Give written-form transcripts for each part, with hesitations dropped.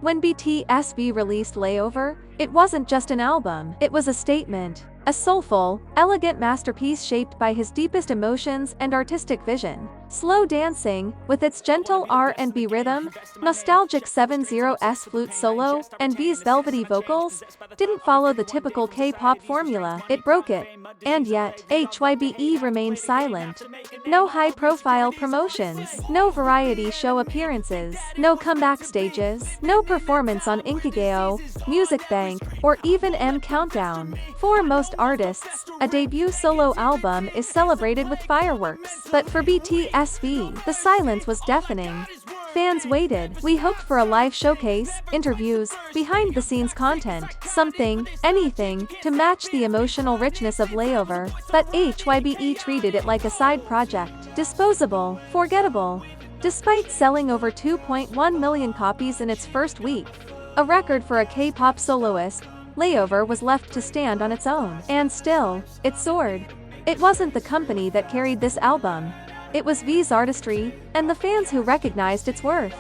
When BTS V released Layover, it wasn't just an album, it was a statement. A soulful, elegant masterpiece shaped by his deepest emotions and artistic vision. Slow Dancing, with its gentle R&B rhythm, nostalgic 7/0's flute solo, and V's velvety vocals, didn't follow the typical K-pop formula, it broke it. And yet, Hybe remained silent. No high-profile promotions, no variety show appearances, no comeback stages, no performance on Inkigyo, Music Bank, or even M Countdown. For most artists, a debut solo album is celebrated with fireworks. But for BTS V, the silence was deafening. Fans waited. We hoped for a live showcase, interviews, behind-the-scenes content, something, anything, to match the emotional richness of Layover. But Hybe treated it like a side project. Disposable, forgettable. Despite selling over 2.1 million copies in its first week, a record for a K-pop soloist, Layover was left to stand on its own. And still, it soared. It wasn't the company that carried this album. It was V's artistry, and the fans who recognized its worth.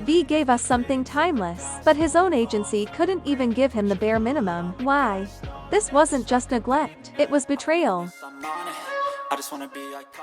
V gave us something timeless, but his own agency couldn't even give him the bare minimum. Why? This wasn't just neglect, it was betrayal.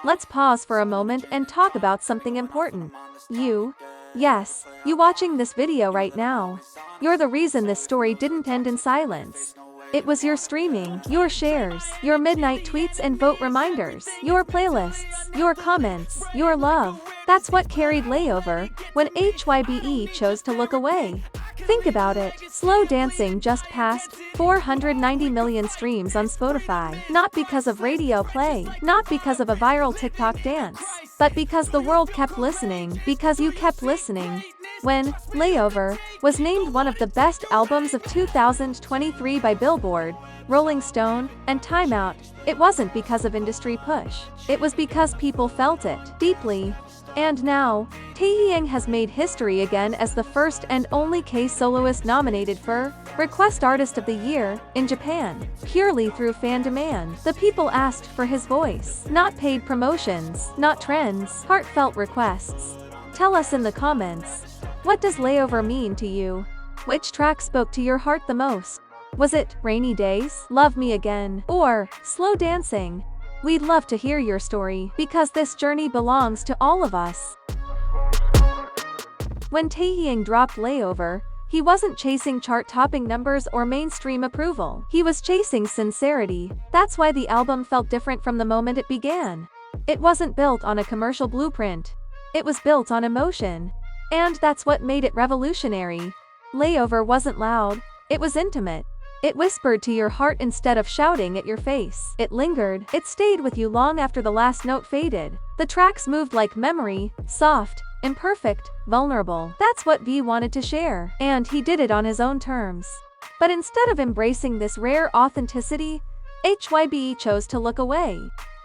Let's pause for a moment and talk about something important. You. Yes, you watching this video right now. You're the reason this story didn't end in silence. It was your streaming, your shares, your midnight tweets and vote reminders, your playlists, your comments, your love. That's what carried Layover when Hybe chose to look away. Think about it. Slow Dancing just passed 490 million streams on Spotify. Not because of radio play, not because of a viral TikTok dance, but because the world kept listening, because you kept listening. When Layover was named one of the best albums of 2023 by Billboard, Rolling Stone, and Time Out, it wasn't because of industry push. It was because people felt it deeply. And now, Taehyung has made history again as the first and only K-soloist nominated for Request Artist of the Year in Japan, purely through fan demand. The people asked for his voice, not paid promotions, not trends, heartfelt requests. Tell us in the comments. What does Layover mean to you? Which track spoke to your heart the most? Was it Rainy Days, Love Me Again, or Slow Dancing? We'd love to hear your story, because this journey belongs to all of us. When Taehyung dropped Layover, he wasn't chasing chart-topping numbers or mainstream approval. He was chasing sincerity. That's why the album felt different from the moment it began. It wasn't built on a commercial blueprint. It was built on emotion. And that's what made it revolutionary. Layover wasn't loud, it was intimate. It whispered to your heart instead of shouting at your face. It lingered, it stayed with you long after the last note faded. The tracks moved like memory, soft, imperfect, vulnerable. That's what V wanted to share, and he did it on his own terms. But instead of embracing this rare authenticity, Hybe chose to look away.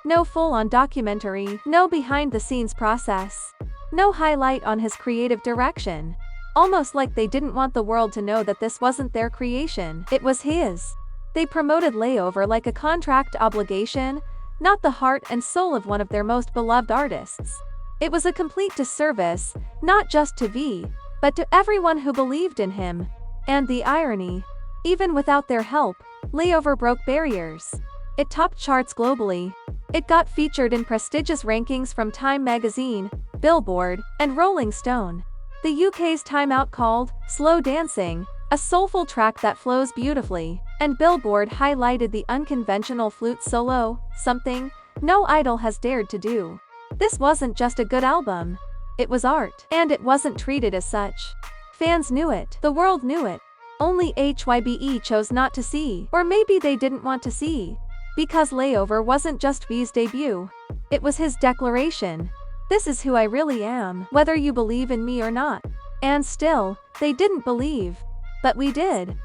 No full-on documentary, no behind-the-scenes process, no highlight on his creative direction. Almost like they didn't want the world to know that this wasn't their creation, it was his. They promoted Layover like a contract obligation, not the heart and soul of one of their most beloved artists. It was a complete disservice, not just to V, but to everyone who believed in him. And the irony, even without their help, Layover broke barriers. It topped charts globally. It got featured in prestigious rankings from Time magazine, Billboard, and Rolling Stone. The UK's Time Out called Slow Dancing a soulful track that flows beautifully, and Billboard highlighted the unconventional flute solo, something no idol has dared to do. This wasn't just a good album. It was art, and it wasn't treated as such. Fans knew it, the world knew it. Only Hybe chose not to see, or maybe they didn't want to see. Because Layover wasn't just V's debut. It was his declaration. This is who I really am, whether you believe in me or not. And still, they didn't believe. But we did.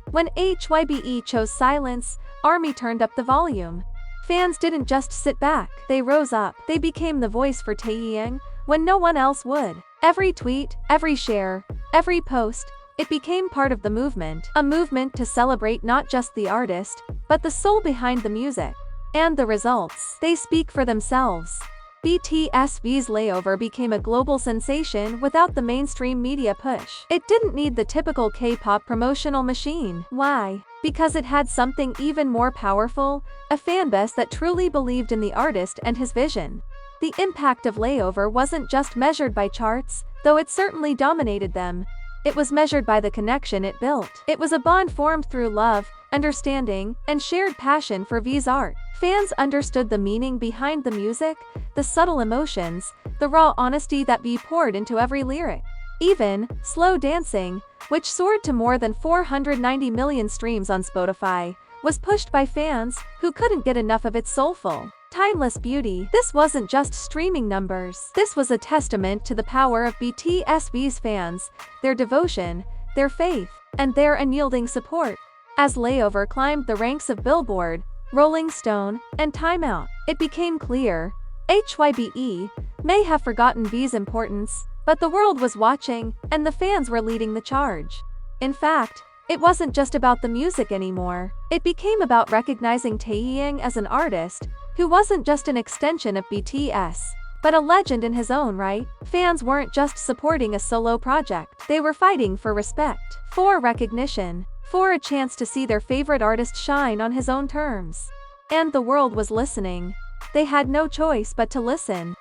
When Hybe chose silence, ARMY turned up the volume. Fans didn't just sit back, they rose up. They became the voice for Taehyung when no one else would. Every tweet, every share, every post, it became part of the movement. A movement to celebrate not just the artist, but the soul behind the music. And the results, they speak for themselves. BTS V's Layover became a global sensation without the mainstream media push. It didn't need the typical K-pop promotional machine. Why? Because it had something even more powerful, a fanbase that truly believed in the artist and his vision. The impact of Layover wasn't just measured by charts, though it certainly dominated them. It was measured by the connection it built. It was a bond formed through love, understanding, and shared passion for V's art. Fans understood the meaning behind the music, the subtle emotions, the raw honesty that V poured into every lyric. Even Slow Dancing, which soared to more than 490 million streams on Spotify, was pushed by fans who couldn't get enough of its soulful, timeless beauty. This wasn't just streaming numbers. This was a testament to the power of BTS V's fans, their devotion, their faith, and their unyielding support. As Layover climbed the ranks of Billboard, Rolling Stone, and Time Out, it became clear Hybe may have forgotten V's importance, but the world was watching, and the fans were leading the charge. In fact, it wasn't just about the music anymore. It became about recognizing Taehyung as an artist who wasn't just an extension of BTS, but a legend in his own right. Fans weren't just supporting a solo project. They were fighting for respect, for recognition, for a chance to see their favorite artist shine on his own terms. And the world was listening. They had no choice but to listen.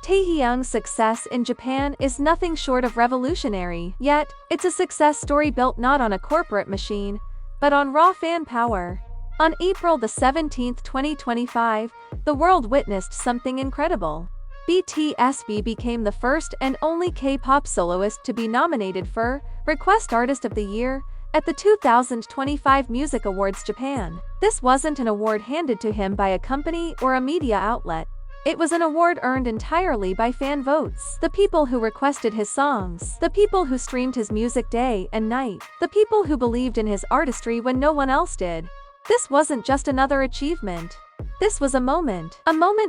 Taehyung's success in Japan is nothing short of revolutionary, yet, it's a success story built not on a corporate machine, but on raw fan power. On April 17, 2025, the world witnessed something incredible. BTS V became the first and only K-pop soloist to be nominated for Request Artist of the Year at the 2025 Music Awards Japan. This wasn't an award handed to him by a company or a media outlet. It was an award earned entirely by fan votes. The people who requested his songs, the people who streamed his music day and night, the people who believed in his artistry when no one else did. This wasn't just another achievement. This was a moment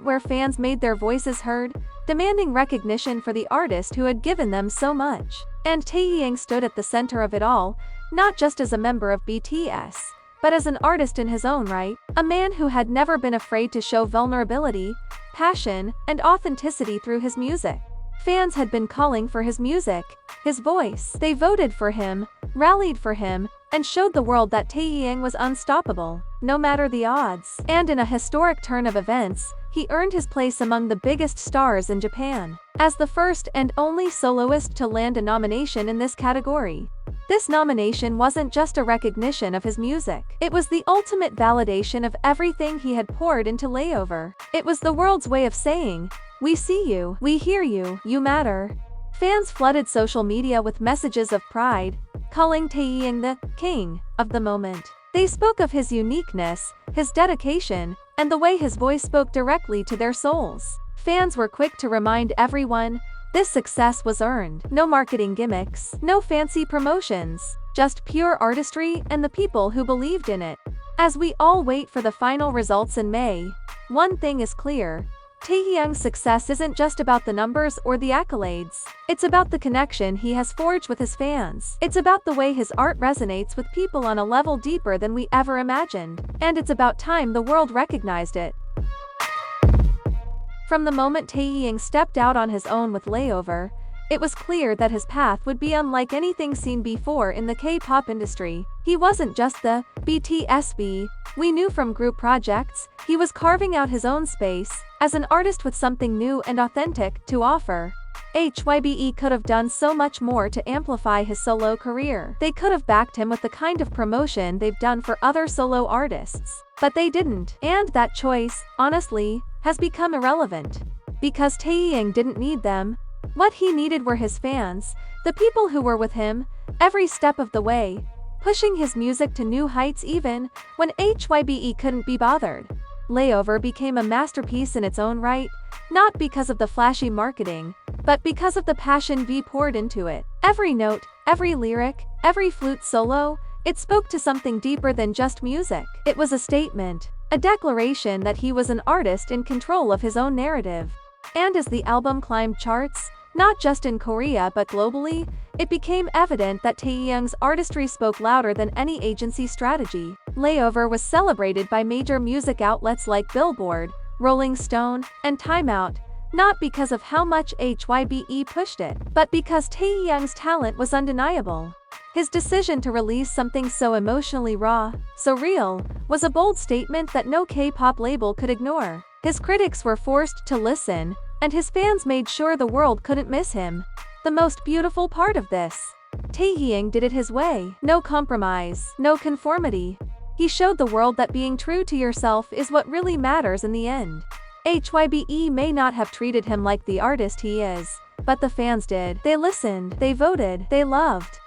where fans made their voices heard, demanding recognition for the artist who had given them so much. And Taehyung stood at the center of it all, not just as a member of BTS, but as an artist in his own right, a man who had never been afraid to show vulnerability, passion, and authenticity through his music. Fans had been calling for his music, his voice. They voted for him, rallied for him, and showed the world that Taehyung was unstoppable, no matter the odds. And in a historic turn of events, he earned his place among the biggest stars in Japan, as the first and only soloist to land a nomination in this category. This nomination wasn't just a recognition of his music. It was the ultimate validation of everything he had poured into Layover. It was the world's way of saying, "We see you, we hear you, you matter." Fans flooded social media with messages of pride, calling Taehyung the king of the moment. They spoke of his uniqueness, his dedication, and the way his voice spoke directly to their souls. Fans were quick to remind everyone, this success was earned. No marketing gimmicks, no fancy promotions, just pure artistry and the people who believed in it. As we all wait for the final results in May, one thing is clear. Taehyung's success isn't just about the numbers or the accolades. It's about the connection he has forged with his fans. It's about the way his art resonates with people on a level deeper than we ever imagined. And it's about time the world recognized it. From the moment Taehyung stepped out on his own with Layover, it was clear that his path would be unlike anything seen before in the K-pop industry. He wasn't just the BTS V we knew from group projects. He was carving out his own space as an artist with something new and authentic to offer. Hybe could have done so much more to amplify his solo career. They could have backed him with the kind of promotion they've done for other solo artists. But they didn't. And that choice, honestly, has become irrelevant. Because Taehyung didn't need them. What he needed were his fans, the people who were with him, every step of the way, pushing his music to new heights even when Hybe couldn't be bothered. Layover became a masterpiece in its own right, not because of the flashy marketing, but because of the passion V poured into it. Every note, every lyric, every flute solo, it spoke to something deeper than just music. It was a statement, a declaration that he was an artist in control of his own narrative. And as the album climbed charts, not just in Korea but globally, it became evident that Taehyung's artistry spoke louder than any agency strategy. Layover was celebrated by major music outlets like Billboard, Rolling Stone, and Time Out, not because of how much Hybe pushed it, but because Taehyung's talent was undeniable. His decision to release something so emotionally raw, so real, was a bold statement that no K-pop label could ignore. His critics were forced to listen, and his fans made sure the world couldn't miss him. The most beautiful part of this: Taehyung did it his way. No compromise, no conformity. He showed the world that being true to yourself is what really matters in the end. Hybe may not have treated him like the artist he is, but the fans did. They listened, they voted, they loved.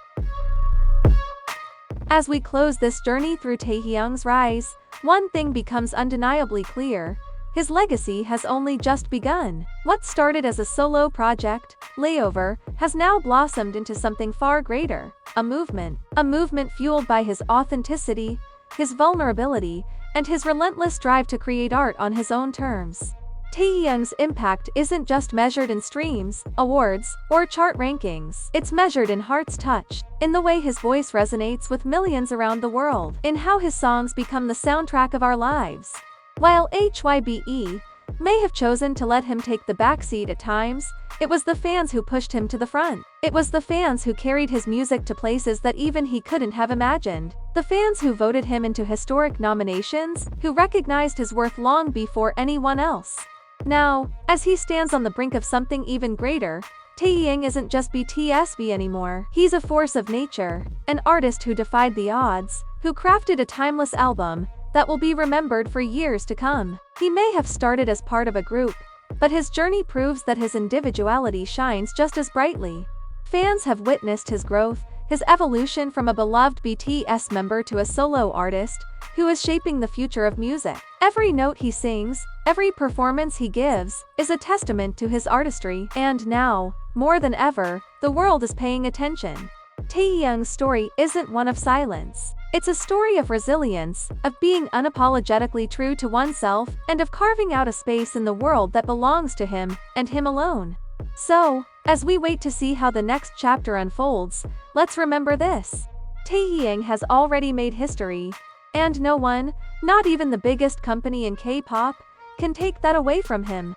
As we close this journey through Taehyung's rise, one thing becomes undeniably clear: his legacy has only just begun. What started as a solo project, Layover, has now blossomed into something far greater: a movement. A movement fueled by his authenticity, his vulnerability, and his relentless drive to create art on his own terms. Taehyung's impact isn't just measured in streams, awards, or chart rankings. It's measured in hearts touched, in the way his voice resonates with millions around the world, in how his songs become the soundtrack of our lives. While Hybe may have chosen to let him take the backseat at times, it was the fans who pushed him to the front. It was the fans who carried his music to places that even he couldn't have imagined. The fans who voted him into historic nominations, who recognized his worth long before anyone else. Now, as he stands on the brink of something even greater, Taehyung isn't just BTS V anymore. He's a force of nature, an artist who defied the odds, who crafted a timeless album that will be remembered for years to come. He may have started as part of a group, but his journey proves that his individuality shines just as brightly. Fans have witnessed his growth, his evolution from a beloved BTS member to a solo artist who is shaping the future of music. Every note he sings, every performance he gives, is a testament to his artistry. And now, more than ever, the world is paying attention. Taehyung's story isn't one of silence. It's a story of resilience, of being unapologetically true to oneself, and of carving out a space in the world that belongs to him, and him alone. So, as we wait to see how the next chapter unfolds, let's remember this: Taehyung has already made history, and no one, not even the biggest company in K-pop, can take that away from him.